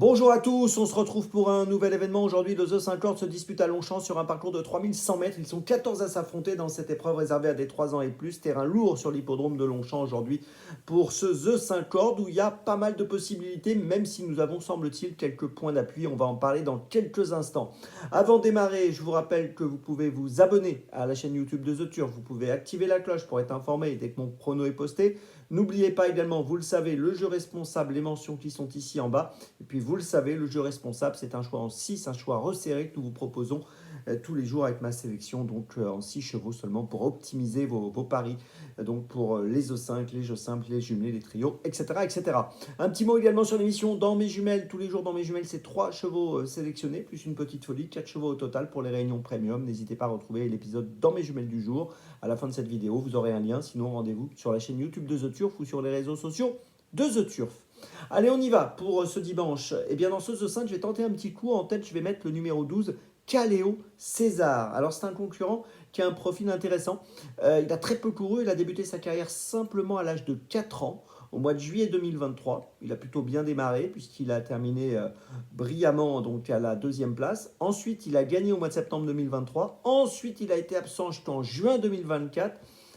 Bonjour à tous, on se retrouve pour un nouvel événement. Aujourd'hui, le The 50 se dispute à Longchamp sur un parcours de 3100 mètres. Ils sont 14 à s'affronter dans cette épreuve réservée à des 3 ans et plus. Terrain lourd sur l'hippodrome de Longchamp aujourd'hui pour ce The 50 où il y a pas mal de possibilités, même si nous avons, semble-t-il, quelques points d'appui. On va en parler dans quelques instants. Avant de démarrer, je vous rappelle que vous pouvez vous abonner à la chaîne YouTube de The Turf. Vous pouvez activer la cloche pour être informé dès que mon prono est posté. N'oubliez pas également, vous le savez, le jeu responsable, les mentions qui sont ici en bas. Et puis vous le savez, le jeu responsable, c'est un choix en 6, un choix resserré que nous vous proposons tous les jours avec ma sélection, donc en 6 chevaux seulement pour optimiser vos paris, donc pour les O5, les jeux simples, les jumelés, les trios, etc., etc. Un petit mot également sur l'émission Dans mes jumelles, tous les jours dans mes jumelles, c'est 3 chevaux sélectionnés, plus une petite folie, 4 chevaux au total pour les réunions premium. N'hésitez pas à retrouver l'épisode Dans mes jumelles du jour. À la fin de cette vidéo, vous aurez un lien, sinon rendez-vous sur la chaîne YouTube de The Turf ou sur les réseaux sociaux de The Turf. Allez, on y va pour ce dimanche. Et bien dans ce The 5, je vais tenter un petit coup. En tête, je vais mettre le numéro 12, Caléo César. Alors c'est un concurrent qui a un profil intéressant. Il a très peu couru, il a débuté sa carrière simplement à l'âge de 4 ans. Au mois de juillet 2023, il a plutôt bien démarré puisqu'il a terminé brillamment donc à la 2e place. Ensuite, il a gagné au mois de septembre 2023. Ensuite, il a été absent jusqu'en juin 2024.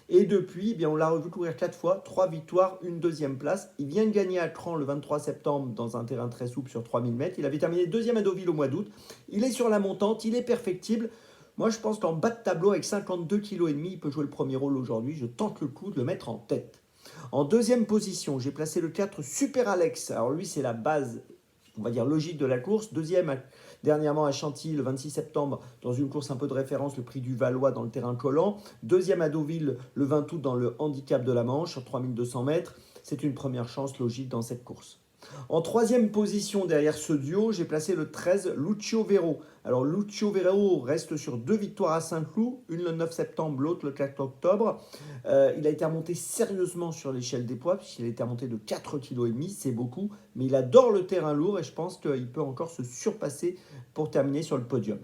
Et depuis, eh bien, on l'a revu courir 4 fois, 3 victoires, une 2e place. Il vient de gagner à Cran le 23 septembre dans un terrain très souple sur 3000 mètres. Il avait terminé 2e à Deauville au mois d'août. Il est sur la montante, il est perfectible. Moi, je pense qu'en bas de tableau, avec 52,5 kg, il peut jouer le premier rôle aujourd'hui. Je tente le coup de le mettre en tête. En 2e position, j'ai placé le 4 Super Alex. Alors lui, c'est la base, on va dire, logique de la course. 2e dernièrement à Chantilly le 26 septembre dans une course un peu de référence, le prix du Valois dans le terrain collant. 2e à Deauville le 20 août dans le handicap de la Manche sur 3200 mètres. C'est une première chance logique dans cette course. En 3e position derrière ce duo, j'ai placé le 13 Lucio Vero. Alors Lucio Vero reste sur 2 victoires à Saint-Cloud, une le 9 septembre, l'autre le 4 octobre. Il a été remonté sérieusement sur l'échelle des poids, puisqu'il a été remonté de 4,5 kg, c'est beaucoup, mais il adore le terrain lourd et je pense qu'il peut encore se surpasser pour terminer sur le podium.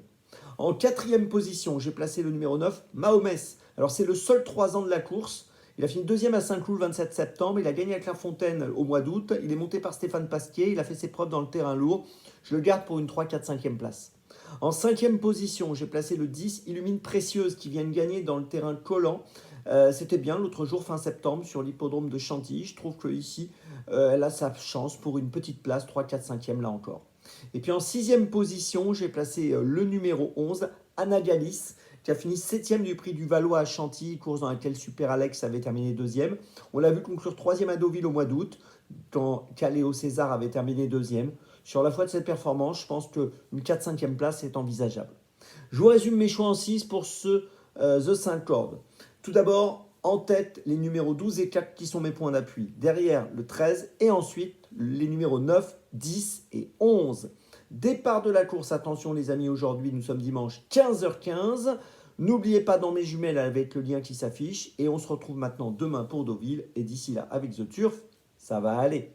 En 4e position, j'ai placé le numéro 9, Mahomes. Alors c'est le seul 3 ans de la course. Il a fini 2e à Saint-Cloud le 27 septembre. Il a gagné à Clairefontaine au mois d'août. Il est monté par Stéphane Pasquier. Il a fait ses preuves dans le terrain lourd. Je le garde pour une 3, 4, 5e place. En 5e position, j'ai placé le 10, Illumine Précieuse, qui vient de gagner dans le terrain collant. C'était bien l'autre jour, fin septembre, sur l'hippodrome de Chantilly. Je trouve qu'ici, elle a sa chance pour une petite place, 3, 4, 5e là encore. Et puis en 6e position, j'ai placé le numéro 11, Anagalis, qui a fini 7e du prix du Valois à Chantilly, course dans laquelle Super Alex avait terminé 2e. On l'a vu conclure 3e à Deauville au mois d'août, quand Caléo César avait terminé 2e. Sur la foi de cette performance, je pense qu'une 4-5e place est envisageable. Je vous résume mes choix en 6 pour ce The 5 cordes. Tout d'abord, en tête, les numéros 12 et 4 qui sont mes points d'appui. Derrière, le 13 et ensuite, les numéros 9, 10 et 11. Départ de la course, attention les amis, aujourd'hui nous sommes dimanche 15h15. N'oubliez pas dans mes jumelles avec le lien qui s'affiche. Et on se retrouve maintenant demain pour Deauville. Et d'ici là, avec The Turf, ça va aller.